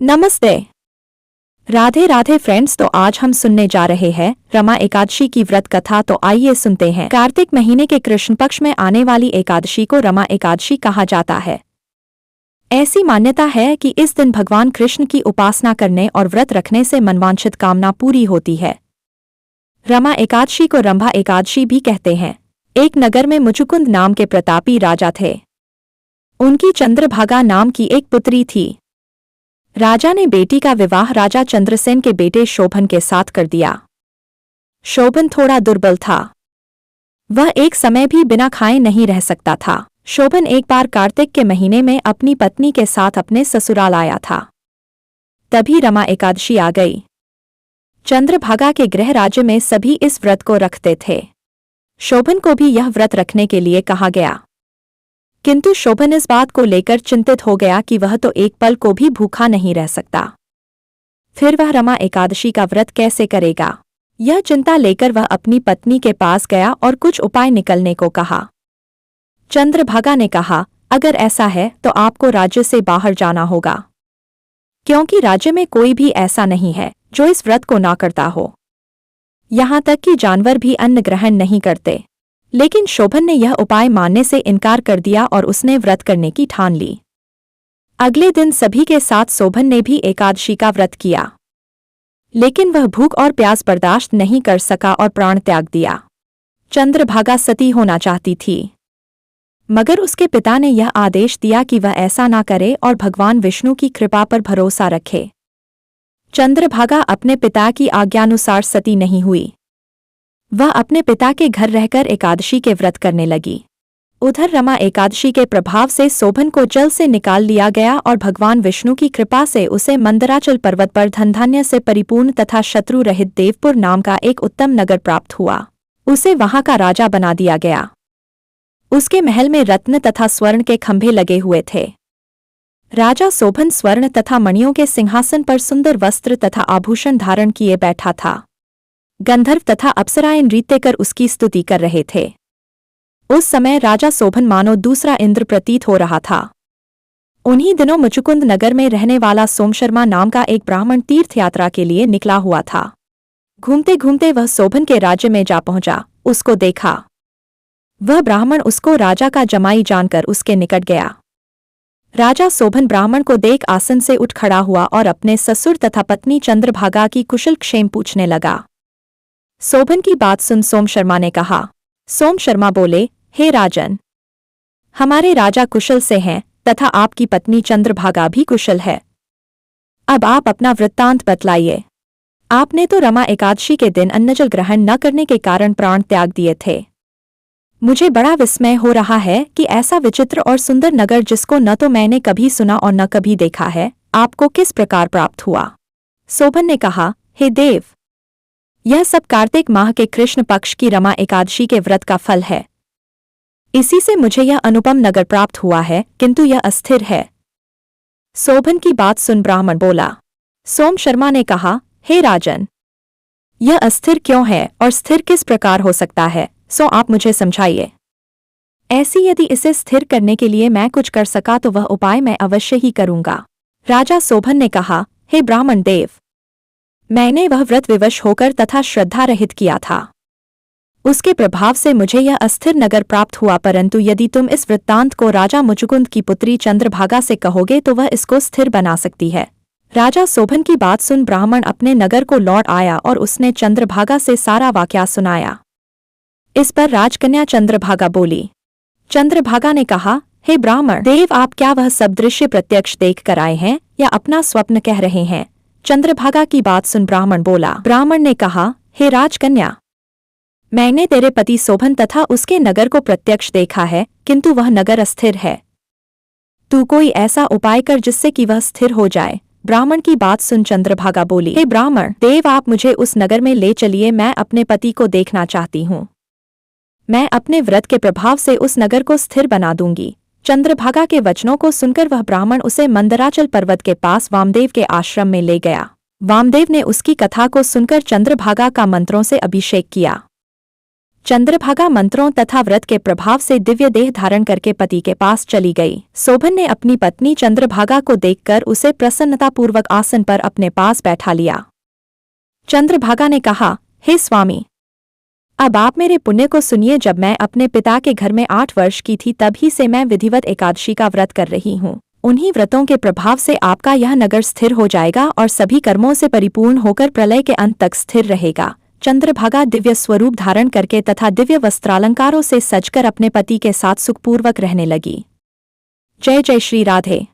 नमस्ते। राधे राधे फ्रेंड्स। तो आज हम सुनने जा रहे हैं रमा एकादशी की व्रत कथा। तो आइए सुनते हैं। कार्तिक महीने के कृष्ण पक्ष में आने वाली एकादशी को रमा एकादशी कहा जाता है। ऐसी मान्यता है कि इस दिन भगवान कृष्ण की उपासना करने और व्रत रखने से मनवांछित कामना पूरी होती है। रमा एकादशी को रंभा एकादशी भी कहते हैं। एक नगर में मुचुकुंद नाम के प्रतापी राजा थे। उनकी चंद्रभागा नाम की एक पुत्री थी। राजा ने बेटी का विवाह राजा चंद्रसेन के बेटे शोभन के साथ कर दिया। शोभन थोड़ा दुर्बल था। वह एक समय भी बिना खाए नहीं रह सकता था। शोभन एक बार कार्तिक के महीने में अपनी पत्नी के साथ अपने ससुराल आया था। तभी रमा एकादशी आ गई। चंद्रभागा के गृह राज्य में सभी इस व्रत को रखते थे। शोभन को भी यह व्रत रखने के लिए कहा गया, किंतु शोभन इस बात को लेकर चिंतित हो गया कि वह तो एक पल को भी भूखा नहीं रह सकता। फिर वह रमा एकादशी का व्रत कैसे करेगा? यह चिंता लेकर वह अपनी पत्नी के पास गया और कुछ उपाय निकलने को कहा। चंद्रभागा ने कहा, अगर ऐसा है तो आपको राज्य से बाहर जाना होगा, क्योंकि राज्य में कोई भी ऐसा नहीं है जो इस व्रत को ना करता हो। यहाँ तक कि जानवर भी अन्न ग्रहण नहीं करते। लेकिन शोभन ने यह उपाय मानने से इनकार कर दिया और उसने व्रत करने की ठान ली। अगले दिन सभी के साथ शोभन ने भी एकादशी का व्रत किया, लेकिन वह भूख और प्यास बर्दाश्त नहीं कर सका और प्राण त्याग दिया। चंद्रभागा सती होना चाहती थी, मगर उसके पिता ने यह आदेश दिया कि वह ऐसा ना करे और भगवान विष्णु की कृपा पर भरोसा रखे। चंद्रभागा अपने पिता की आज्ञानुसार सती नहीं हुई। वह अपने पिता के घर रहकर एकादशी के व्रत करने लगी। उधर रमा एकादशी के प्रभाव से शोभन को जल से निकाल लिया गया और भगवान विष्णु की कृपा से उसे मंदराचल पर्वत पर धन धान्य से परिपूर्ण तथा शत्रु रहित देवपुर नाम का एक उत्तम नगर प्राप्त हुआ। उसे वहां का राजा बना दिया गया। उसके महल में रत्न तथा स्वर्ण के खंभे लगे हुए थे। राजा शोभन स्वर्ण तथा मणियों के सिंहासन पर सुंदर वस्त्र तथा आभूषण धारण किए बैठा था। गंधर्व तथा अप्सराएं नृत्य कर उसकी स्तुति कर रहे थे। उस समय राजा शोभन मानो दूसरा इंद्र प्रतीत हो रहा था। उन्हीं दिनों मुचुकुंद नगर में रहने वाला सोमशर्मा नाम का एक ब्राह्मण तीर्थ यात्रा के लिए निकला हुआ था। घूमते घूमते वह शोभन के राज्य में जा पहुंचा। उसको देखा। वह ब्राह्मण उसको राजा का जमाई जानकर उसके निकट गया। राजा शोभन ब्राह्मण को देख आसन से उठ खड़ा हुआ और अपने ससुर तथा पत्नी चंद्रभागा की कुशल क्षेम पूछने लगा। शोभन की बात सुन सोम शर्मा ने कहा। सोम शर्मा बोले, हे राजन, हमारे राजा कुशल से हैं तथा आपकी पत्नी चंद्रभागा भी कुशल है। अब आप अपना वृत्तांत बतलाइए। आपने तो रमा एकादशी के दिन अन्नजल ग्रहण न करने के कारण प्राण त्याग दिए थे। मुझे बड़ा विस्मय हो रहा है कि ऐसा विचित्र और सुंदर नगर, जिसको न तो मैंने कभी सुना और न कभी देखा है, आपको किस प्रकार प्राप्त हुआ? शोभन ने कहा, हे देव, यह सब कार्तिक माह के कृष्ण पक्ष की रमा एकादशी के व्रत का फल है। इसी से मुझे यह अनुपम नगर प्राप्त हुआ है, किंतु यह अस्थिर है। शोभन की बात सुन ब्राह्मण बोला। सोम शर्मा ने कहा, हे राजन, यह अस्थिर क्यों है और स्थिर किस प्रकार हो सकता है, सो आप मुझे समझाइए। ऐसी यदि इसे स्थिर करने के लिए मैं कुछ कर सका तो वह उपाय मैं अवश्य ही करूंगा। राजा शोभन ने कहा, हे ब्राह्मण देव, मैंने वह व्रत विवश होकर तथा श्रद्धा रहित किया था। उसके प्रभाव से मुझे यह अस्थिर नगर प्राप्त हुआ, परंतु यदि तुम इस वृत्तांत को राजा मुचुकुंद की पुत्री चंद्रभागा से कहोगे तो वह इसको स्थिर बना सकती है। राजा शोभन की बात सुन ब्राह्मण अपने नगर को लौट आया और उसने चंद्रभागा से सारा वाकया सुनाया। इस पर राजकन्या चंद्रभागा बोली। चंद्रभागा ने कहा, हे ब्राह्मण देव, आप क्या वह सब दृश्य प्रत्यक्ष देख कर आए हैं या अपना स्वप्न कह रहे हैं? चंद्रभागा की बात सुन ब्राह्मण बोला। ब्राह्मण ने कहा, हे राजकन्या, मैंने तेरे पति शोभन तथा उसके नगर को प्रत्यक्ष देखा है, किंतु वह नगर अस्थिर है। तू कोई ऐसा उपाय कर जिससे कि वह स्थिर हो जाए। ब्राह्मण की बात सुन चंद्रभागा बोली, हे ब्राह्मण देव, आप मुझे उस नगर में ले चलिए। मैं अपने पति को देखना चाहती हूँ। मैं अपने व्रत के प्रभाव से उस नगर को स्थिर बना दूंगी। चंद्रभागा के वचनों को सुनकर वह ब्राह्मण उसे मंदराचल पर्वत के पास वामदेव के आश्रम में ले गया। वामदेव ने उसकी कथा को सुनकर चंद्रभागा का मंत्रों से अभिषेक किया। चंद्रभागा मंत्रों तथा व्रत के प्रभाव से दिव्य देह धारण करके पति के पास चली गई। शोभन ने अपनी पत्नी चंद्रभागा को देखकर उसे प्रसन्नतापूर्वक आसन पर अपने पास बैठा लिया। चंद्रभागा ने कहा, हे स्वामी, अब आप मेरे पुण्य को सुनिए। जब मैं अपने पिता के घर में 8 वर्ष की थी तभी से मैं विधिवत एकादशी का व्रत कर रही हूँ। उन्हीं व्रतों के प्रभाव से आपका यह नगर स्थिर हो जाएगा और सभी कर्मों से परिपूर्ण होकर प्रलय के अंत तक स्थिर रहेगा। चंद्रभागा दिव्य स्वरूप धारण करके तथा दिव्य वस्त्रालंकारों से सजकर अपने पति के साथ सुखपूर्वक रहने लगी। जय जय श्री राधे।